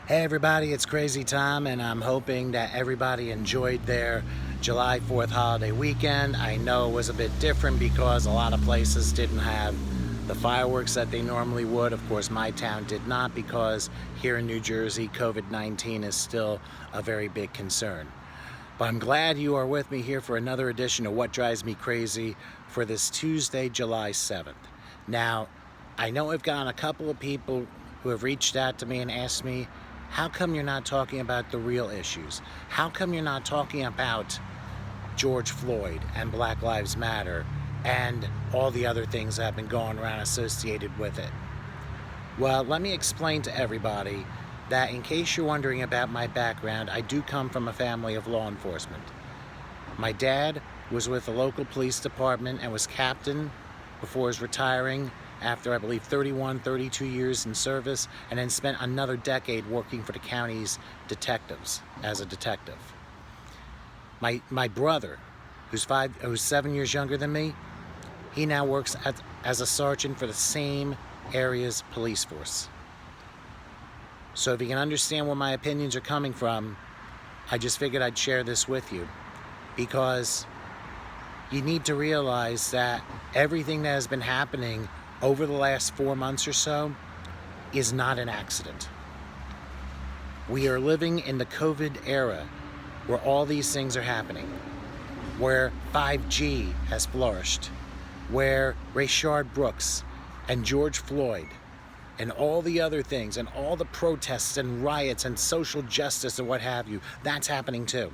Hey everybody, it's Crazy Tom, and I'm hoping that everybody enjoyed their July 4th holiday weekend. I know it was a bit different because a lot of places didn't have the fireworks that they normally would. Of course, my town did not, because here in New Jersey, COVID-19 is still a very big concern. But I'm glad you are with me here for another edition of What Drives Me Crazy for this Tuesday, July 7th. Now, I know I've gotten a couple of people who have reached out to me and asked me, how come you're not talking about the real issues? How come you're not talking about George Floyd and Black Lives Matter and all the other things that have been going around associated with it? Well, let me explain to everybody that in case you're wondering about my background, I do come from a family of law enforcement. My dad was with the local police department and was captain before his retiring after, I believe, 32 years in service, and then spent another decade working for the county's detectives as a detective. My brother, who's 7 years younger than me, he now works as a sergeant for the same area's police force. So if you can understand where my opinions are coming from, I just figured I'd share this with you, because you need to realize that everything that has been happening over the last 4 months or so is not an accident. We are living in the COVID era where all these things are happening, where 5G has flourished, where Rayshard Brooks and George Floyd and all the other things and all the protests and riots and social justice and what have you, that's happening too.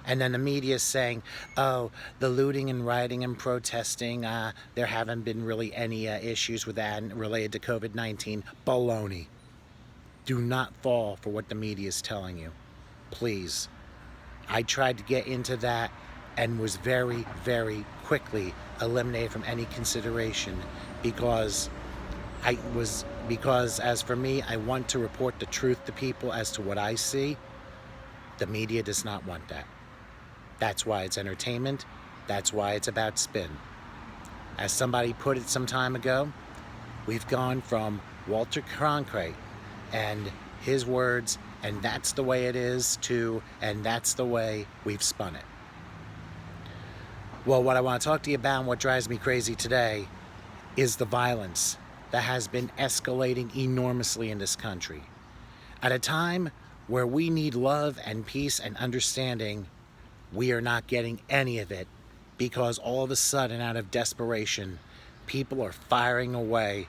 And then the media is saying, oh, the looting and rioting and protesting, there haven't been really any issues with that related to COVID-19. Baloney. Do not fall for what the media is telling you. Please. I tried to get into that and was very, very quickly eliminated from any consideration, because as for me, I want to report the truth to people as to what I see. The media does not want that. That's why it's entertainment. That's why it's about spin. As somebody put it some time ago, we've gone from Walter Cronkite and his words, and that's the way it is, to, and that's the way we've spun it. Well, what I want to talk to you about and what drives me crazy today is the violence that has been escalating enormously in this country. At a time where we need love and peace and understanding, we are not getting any of it, because all of a sudden, out of desperation, people are firing away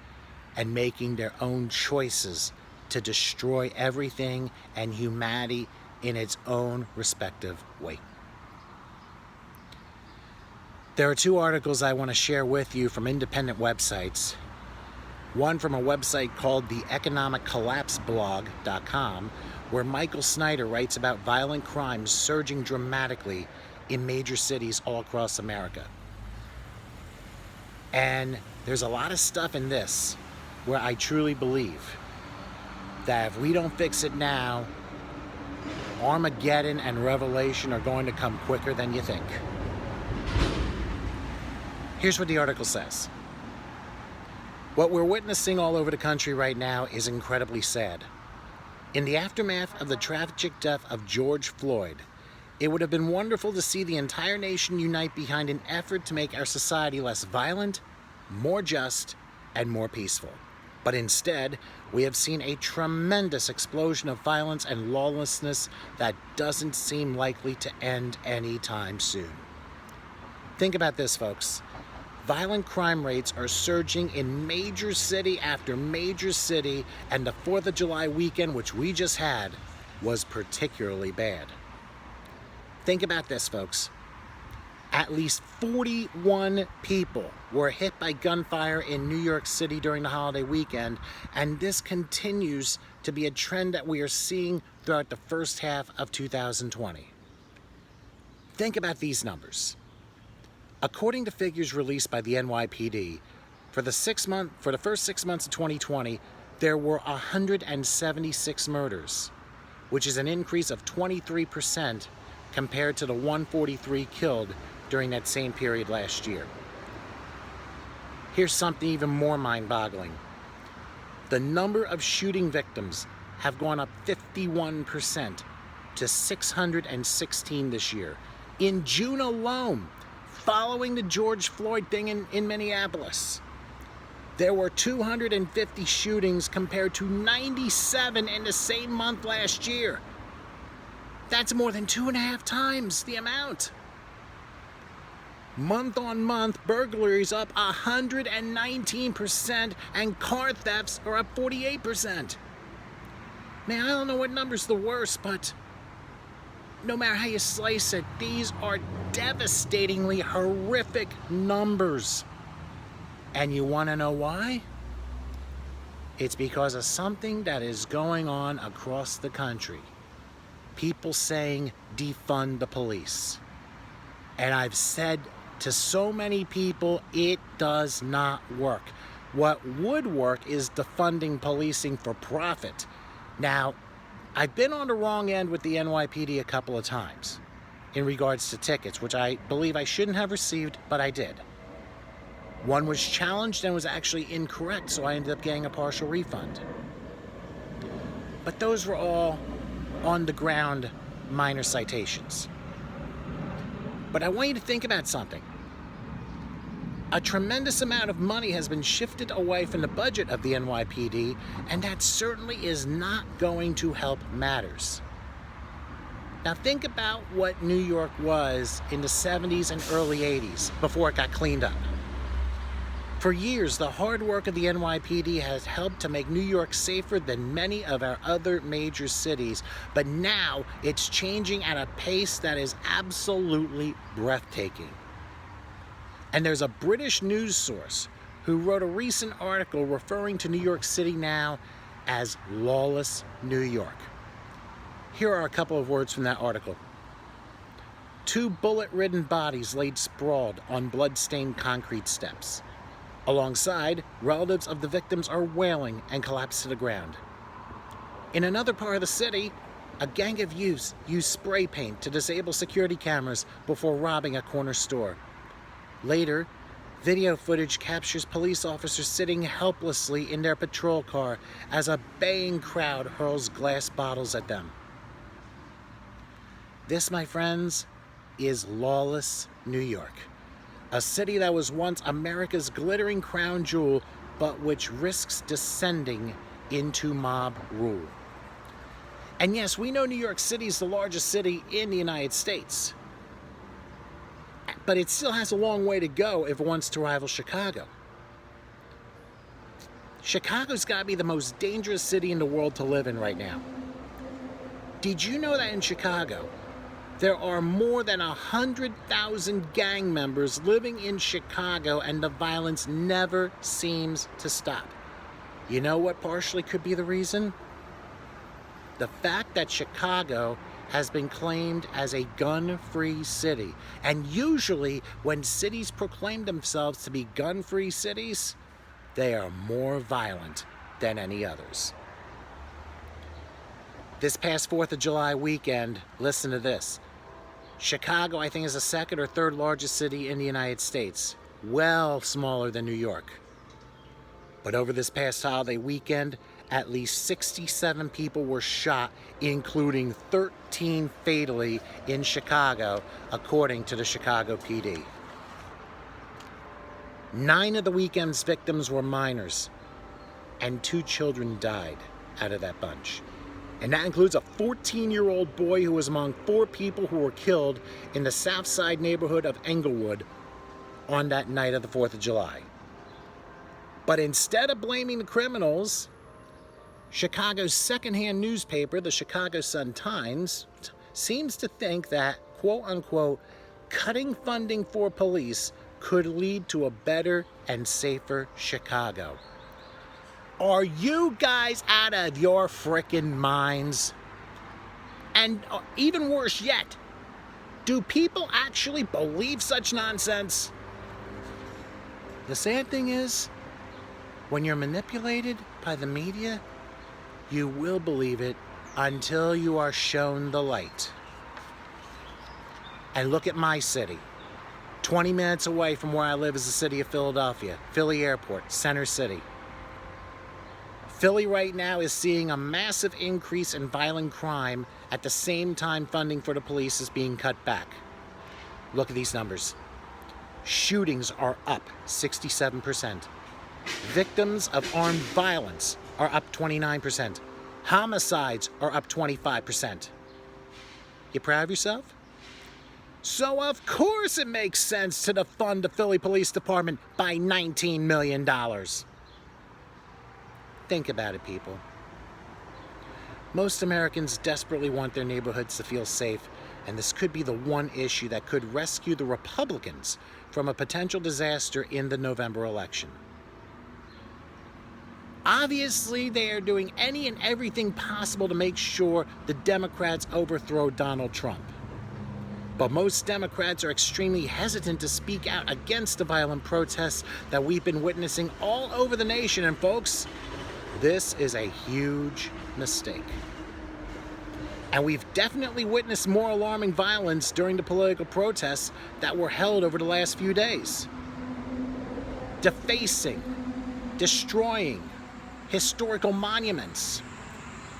and making their own choices to destroy everything and humanity in its own respective way. There are two articles I want to share with you from independent websites. One from a website called the economiccollapseblog.com, where Michael Snyder writes about violent crimes surging dramatically in major cities all across America. And there's a lot of stuff in this where I truly believe that if we don't fix it now, Armageddon and Revelation are going to come quicker than you think. Here's what the article says. What we're witnessing all over the country right now is incredibly sad. In the aftermath of the tragic death of George Floyd, it would have been wonderful to see the entire nation unite behind an effort to make our society less violent, more just, and more peaceful. But instead, we have seen a tremendous explosion of violence and lawlessness that doesn't seem likely to end anytime soon. Think about this, folks. Violent crime rates are surging in major city after major city, and the 4th of July weekend, which we just had, was particularly bad. Think about this, folks. At least 41 people were hit by gunfire in New York City during the holiday weekend, and this continues to be a trend that we are seeing throughout the first half of 2020. Think about these numbers. According to figures released by the NYPD, for the first 6 months of 2020, there were 176 murders, which is an increase of 23% compared to the 143 killed during that same period last year. Here's something even more mind-boggling. The number of shooting victims have gone up 51% to 616 this year. In June alone, following the George Floyd thing in Minneapolis, there were 250 shootings compared to 97 in the same month last year. That's more than 2.5 times the amount. Month on month, burglaries up 119% and car thefts are up 48%. Man, I don't know what number's the worst, but no matter how you slice it, these are devastatingly horrific numbers. And you want to know why? It's because of something that is going on across the country. People saying, defund the police. And I've said to so many people, it does not work. What would work is defunding policing for profit. Now, I've been on the wrong end with the NYPD a couple of times in regards to tickets, which I believe I shouldn't have received, but I did. One was challenged and was actually incorrect, so I ended up getting a partial refund. But those were all on the ground minor citations. But I want you to think about something. A tremendous amount of money has been shifted away from the budget of the NYPD, and that certainly is not going to help matters. Now think about what New York was in the 70s and early 80s before it got cleaned up. For years, the hard work of the NYPD has helped to make New York safer than many of our other major cities, but now it's changing at a pace that is absolutely breathtaking. And there's a British news source who wrote a recent article referring to New York City now as lawless New York. Here are a couple of words from that article. 2 bullet-ridden bodies laid sprawled on blood-stained concrete steps. Alongside, relatives of the victims are wailing and collapsed to the ground. In another part of the city, a gang of youths used spray paint to disable security cameras before robbing a corner store. Later, video footage captures police officers sitting helplessly in their patrol car as a baying crowd hurls glass bottles at them. This, my friends, is lawless New York. A city that was once America's glittering crown jewel, but which risks descending into mob rule. And yes, we know New York City is the largest city in the United States. But it still has a long way to go if it wants to rival Chicago. Chicago's got to be the most dangerous city in the world to live in right now. Did you know that in Chicago, there are more than 100,000 gang members living in Chicago and the violence never seems to stop? You know what partially could be the reason? The fact that Chicago has been claimed as a gun-free city. And usually, when cities proclaim themselves to be gun-free cities, they are more violent than any others. This past 4th of July weekend, listen to this. Chicago, I think, is the 2nd or 3rd largest city in the United States. Well smaller than New York. But over this past holiday weekend, at least 67 people were shot, including 13 fatally in Chicago, according to the Chicago PD. 9 of the weekend's victims were minors, and 2 children died out of that bunch. And that includes a 14-year-old boy who was among 4 people who were killed in the South Side neighborhood of Englewood on that night of the 4th of July. But instead of blaming the criminals, Chicago's secondhand newspaper, the Chicago Sun-Times, seems to think that, quote-unquote, cutting funding for police could lead to a better and safer Chicago. Are you guys out of your frickin' minds? And even worse yet, do people actually believe such nonsense? The sad thing is, when you're manipulated by the media, you will believe it until you are shown the light. And look at my city. 20 minutes away from where I live is the city of Philadelphia, Philly Airport, Center City. Philly right now is seeing a massive increase in violent crime at the same time funding for the police is being cut back. Look at these numbers. Shootings are up 67%. Victims of armed violence are up 29%. Homicides are up 25%. You proud of yourself? So of course it makes sense to defund the Philly Police Department by $19 million. Think about it, people. Most Americans desperately want their neighborhoods to feel safe, and this could be the one issue that could rescue the Republicans from a potential disaster in the November election. Obviously, they are doing any and everything possible to make sure the Democrats overthrow Donald Trump. But most Democrats are extremely hesitant to speak out against the violent protests that we've been witnessing all over the nation. And folks, this is a huge mistake. And we've definitely witnessed more alarming violence during the political protests that were held over the last few days. Defacing, destroying historical monuments,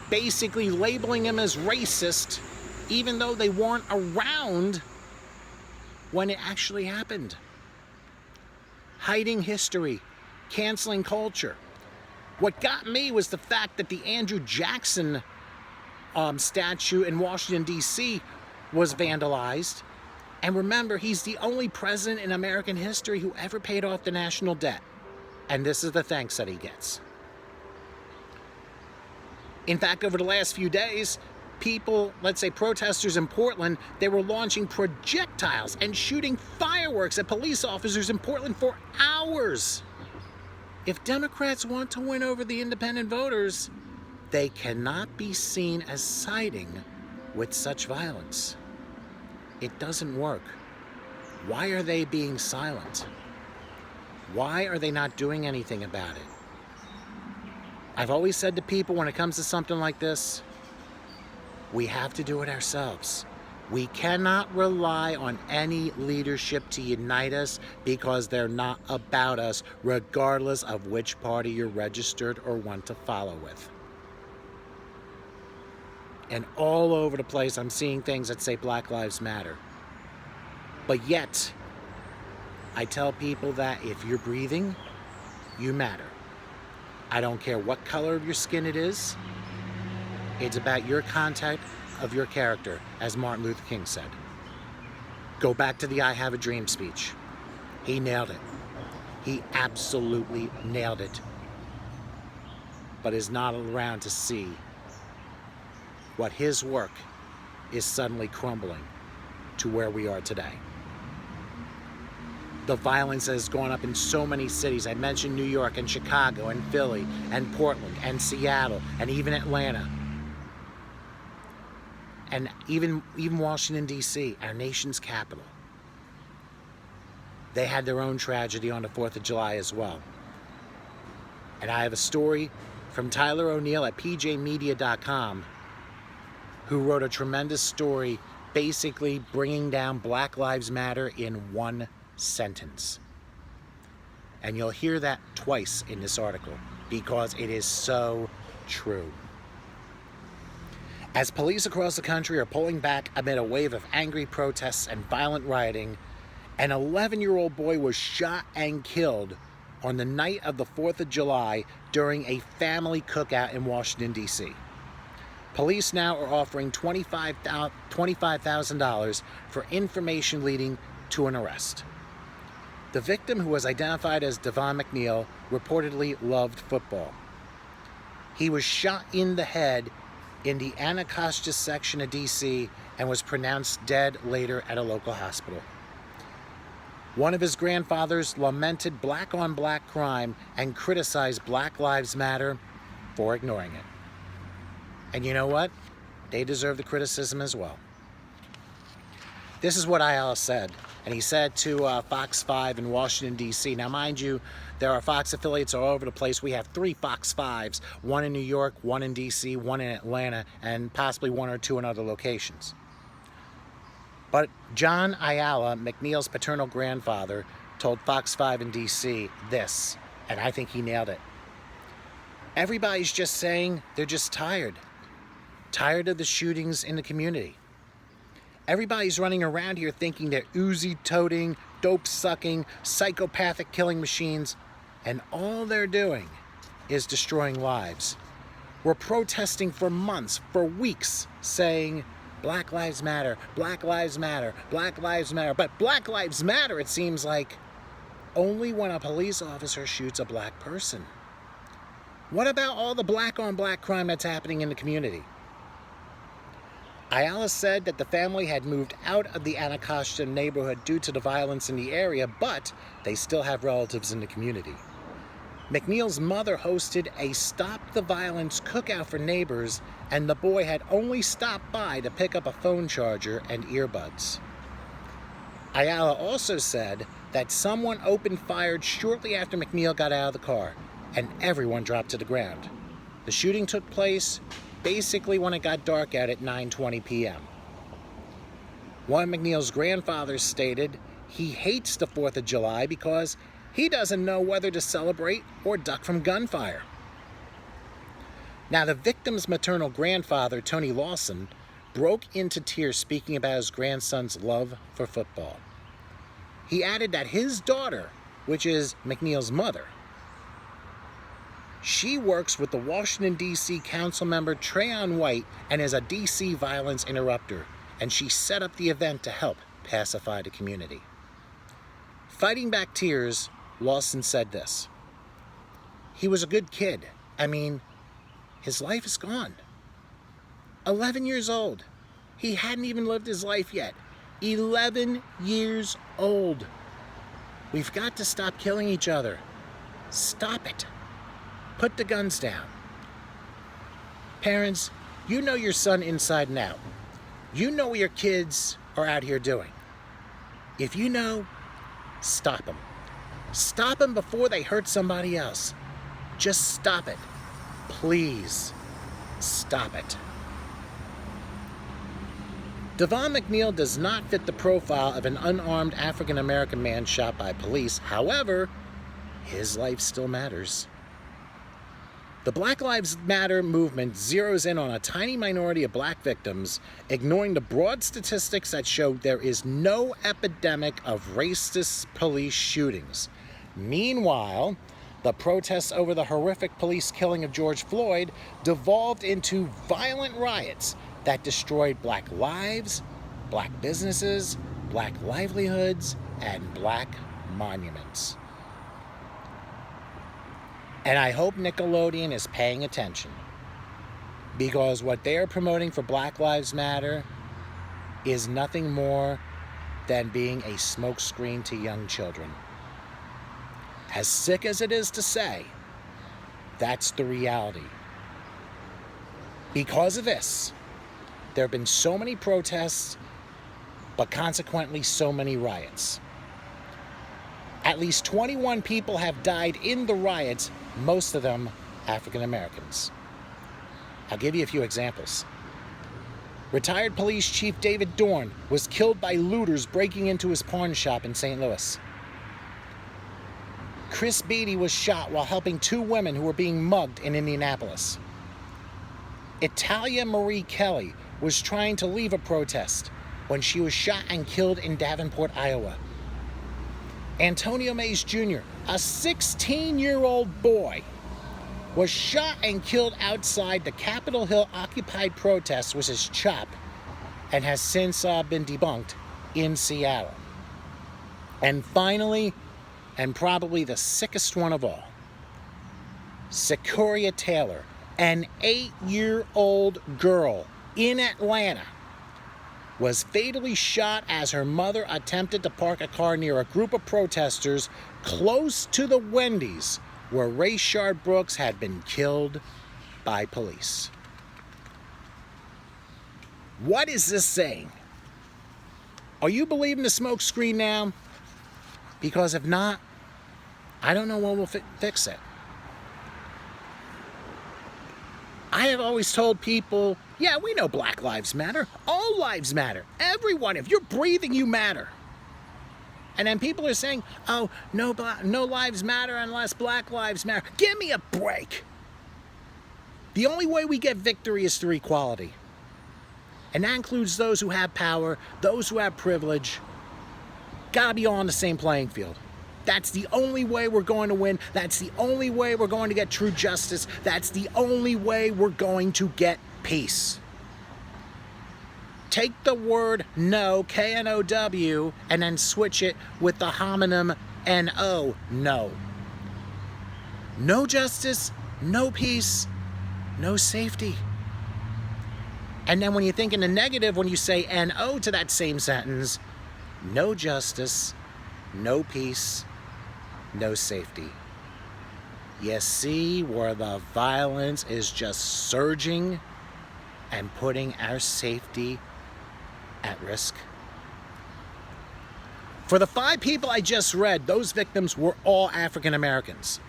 basically labeling them as racist, even though they weren't around when it actually happened. Hiding history, canceling culture. What got me was the fact that the Andrew Jackson statue in Washington, D.C. was vandalized. And remember, he's the only president in American history who ever paid off the national debt. And this is the thanks that he gets. In fact, over the last few days, people, let's say protesters in Portland, they were launching projectiles and shooting fireworks at police officers in Portland for hours. If Democrats want to win over the independent voters, they cannot be seen as siding with such violence. It doesn't work. Why are they being silent? Why are they not doing anything about it? I've always said to people when it comes to something like this, we have to do it ourselves. We cannot rely on any leadership to unite us because they're not about us, regardless of which party you're registered or want to follow with. And all over the place, I'm seeing things that say Black Lives Matter. But yet, I tell people that if you're breathing, you matter. I don't care what color of your skin it is. It's about your contact of your character, as Martin Luther King said. Go back to the I Have a Dream speech. He nailed it. He absolutely nailed it. But is not around to see what his work is suddenly crumbling to where we are today. The violence has gone up in so many cities. I mentioned New York and Chicago and Philly and Portland and Seattle and even Atlanta. And even Washington, D.C., our nation's capital. They had their own tragedy on the 4th of July as well. And I have a story from Tyler O'Neill at pjmedia.com, who wrote a tremendous story basically bringing down Black Lives Matter in one sentence. And you'll hear that twice in this article because it is so true. As police across the country are pulling back amid a wave of angry protests and violent rioting, an 11-year-old boy was shot and killed on the night of the 4th of July during a family cookout in Washington, D.C. Police now are offering $25,000 for information leading to an arrest. The victim, who was identified as Devon McNeil, reportedly loved football. He was shot in the head in the Anacostia section of D.C. and was pronounced dead later at a local hospital. One of his grandfathers lamented black-on-black crime and criticized Black Lives Matter for ignoring it. And you know what? They deserve the criticism as well. This is what Ayala said, and he said to Fox 5 in Washington, D.C. Now, mind you, there are Fox affiliates all over the place. We have 3 Fox 5s, one in New York, one in D.C., one in Atlanta, and possibly 1 or 2 in other locations. But John Ayala, McNeil's paternal grandfather, told Fox 5 in D.C. this, and I think he nailed it. Everybody's just saying they're just tired. Tired of the shootings in the community. Everybody's running around here thinking they're Uzi-toting, dope-sucking, psychopathic killing machines, and all they're doing is destroying lives. We're protesting for months, for weeks, saying, Black Lives Matter, Black Lives Matter, Black Lives Matter. But Black Lives Matter, it seems like, only when a police officer shoots a black person. What about all the black-on-black crime that's happening in the community? Ayala said that the family had moved out of the Anacostia neighborhood due to the violence in the area, but they still have relatives in the community. McNeil's mother hosted a Stop the Violence cookout for neighbors, and the boy had only stopped by to pick up a phone charger and earbuds. Ayala also said that someone opened fire shortly after McNeil got out of the car, and everyone dropped to the ground. The shooting took place basically when it got dark out at 9:20 p.m. One of McNeil's grandfathers stated he hates the 4th of July because he doesn't know whether to celebrate or duck from gunfire. Now, the victim's maternal grandfather, Tony Lawson, broke into tears speaking about his grandson's love for football. He added that his daughter, which is McNeil's mother, she works with the Washington, D.C. council member Trayon White and is a D.C. violence interrupter, and she set up the event to help pacify the community. Fighting back tears, Lawson said this: "He was a good kid. I mean, his life is gone. 11 years old. He hadn't even lived his life yet. 11 years old. We've got to stop killing each other. Stop it. Put the guns down." Parents, you know your son inside and out. You know what your kids are out here doing. If you know, stop them. Stop them before they hurt somebody else. Just stop it. Please, stop it. Devon McNeil does not fit the profile of an unarmed African-American man shot by police. However, his life still matters. The Black Lives Matter movement zeroes in on a tiny minority of black victims, ignoring the broad statistics that show there is no epidemic of racist police shootings. Meanwhile, the protests over the horrific police killing of George Floyd devolved into violent riots that destroyed black lives, black businesses, black livelihoods, and black monuments. And I hope Nickelodeon is paying attention, because what they are promoting for Black Lives Matter is nothing more than being a smokescreen to young children. As sick as it is to say, that's the reality. Because of this, there have been so many protests, but consequently so many riots. At least 21 people have died in the riots, most of them African Americans. I'll give you a few examples. Retired police chief David Dorn was killed by looters breaking into his pawn shop in St. Louis. Chris Beatty was shot while helping 2 women who were being mugged in Indianapolis. Italia Marie Kelly was trying to leave a protest when she was shot and killed in Davenport, Iowa. Antonio Mays Jr., a 16-year-old boy, was shot and killed outside the Capitol Hill occupied protest with his chop and has since been debunked in Seattle. And finally, and probably the sickest one of all, Sakarya Taylor, an 8-year-old girl in Atlanta, was fatally shot as her mother attempted to park a car near a group of protesters close to the Wendy's where Rayshard Brooks had been killed by police. What is this saying? Are you believing the smokescreen now? Because if not, I don't know what will fix it. I have always told people, yeah, we know Black Lives Matter. All lives matter. Everyone, if you're breathing, you matter. And then people are saying, oh, no lives matter unless Black Lives Matter. Give me a break. The only way we get victory is through equality. And that includes those who have power, those who have privilege. Gotta be all on the same playing field. That's the only way we're going to win. That's the only way we're going to get true justice. That's the only way we're going to get peace. Take the word no, K-N-O-W, and then switch it with the homonym N-O, no. No justice, no peace, no safety. And then when you think in the negative, when you say N-O to that same sentence, no justice, no peace, no safety. You see where the violence is just surging and putting our safety at risk? For the 5 people I just read, those victims were all African Americans,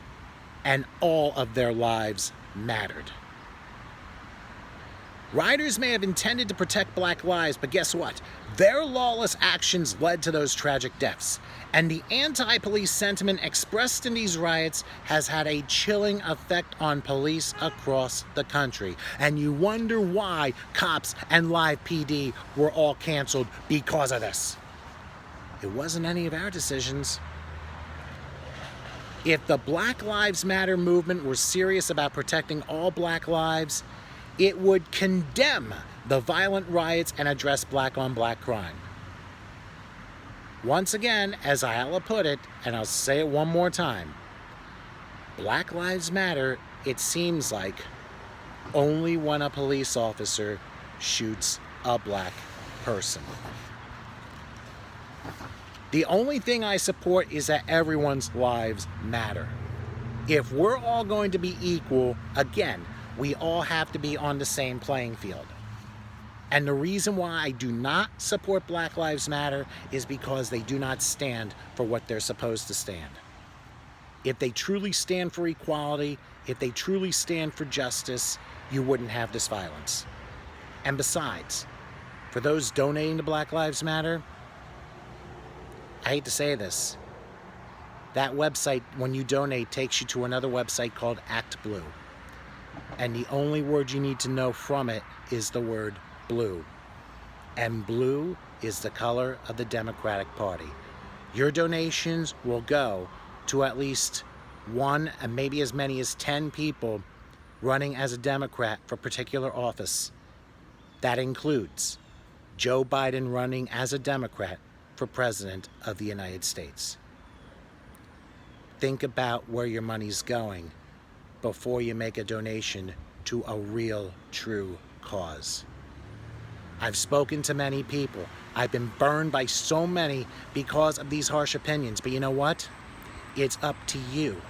and all of their lives mattered. Rioters may have intended to protect black lives, but guess what? Their lawless actions led to those tragic deaths. And the anti-police sentiment expressed in these riots has had a chilling effect on police across the country. And you wonder why cops and live PD were all canceled because of this. It wasn't any of our decisions. If the Black Lives Matter movement were serious about protecting all black lives, it would condemn the violent riots and address black-on-black crime. Once again, as Ayala put it, and I'll say it one more time, Black Lives Matter, it seems like, only when a police officer shoots a black person. The only thing I support is that everyone's lives matter. If we're all going to be equal, again, we all have to be on the same playing field. And the reason why I do not support Black Lives Matter is because they do not stand for what they're supposed to stand. If they truly stand for equality, if they truly stand for justice, you wouldn't have this violence. And besides, for those donating to Black Lives Matter, I hate to say this, that website, when you donate, takes you to another website called Act Blue. And the only word you need to know from it is the word blue. And blue is the color of the Democratic Party. Your donations will go to at least 1 and maybe as many as 10 people running as a Democrat for particular office. That includes Joe Biden running as a Democrat for President of the United States. Think about where your money's going before you make a donation to a real, true cause. I've spoken to many people. I've been burned by so many because of these harsh opinions. But you know what? It's up to you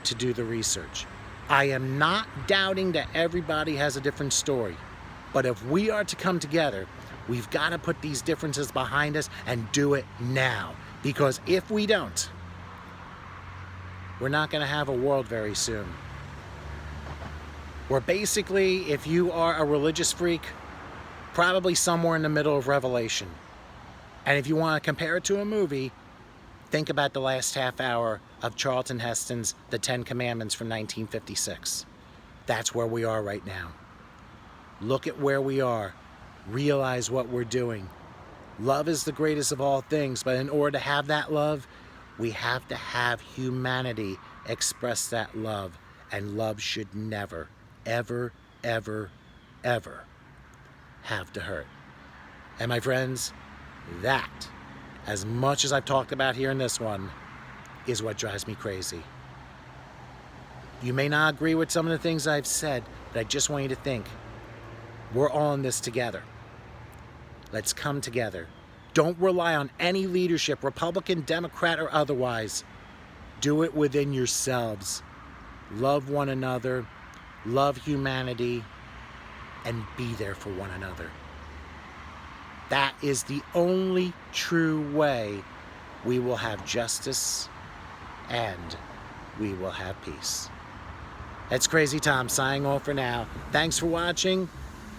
to do the research. I am not doubting that everybody has a different story. But if we are to come together, we've got to put these differences behind us and do it now. Because if we don't, we're not going to have a world very soon. Where basically, if you are a religious freak, probably somewhere in the middle of Revelation. And if you want to compare it to a movie, think about the last half hour of Charlton Heston's The 10 Commandments from 1956. That's where we are right now. Look at where we are. Realize what we're doing. Love is the greatest of all things, but in order to have that love, we have to have humanity express that love. And love should never, ever, ever, ever have to hurt. And my friends, that, as much as I've talked about here in this one, is what drives me crazy. You may not agree with some of the things I've said, but I just want you to think, we're all in this together. Let's come together. Don't rely on any leadership, Republican, Democrat, or otherwise. Do it within yourselves. Love one another, love humanity, and be there for one another. That is the only true way we will have justice and we will have peace. That's Crazy Tom signing off for now. Thanks for watching.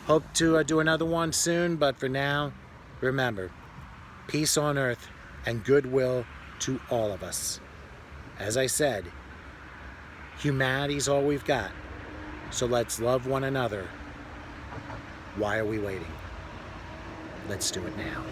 Hope to do another one soon, but for now, remember, peace on earth and goodwill to all of us. As I said, humanity's all we've got. So let's love one another. Why are we waiting? Let's do it now.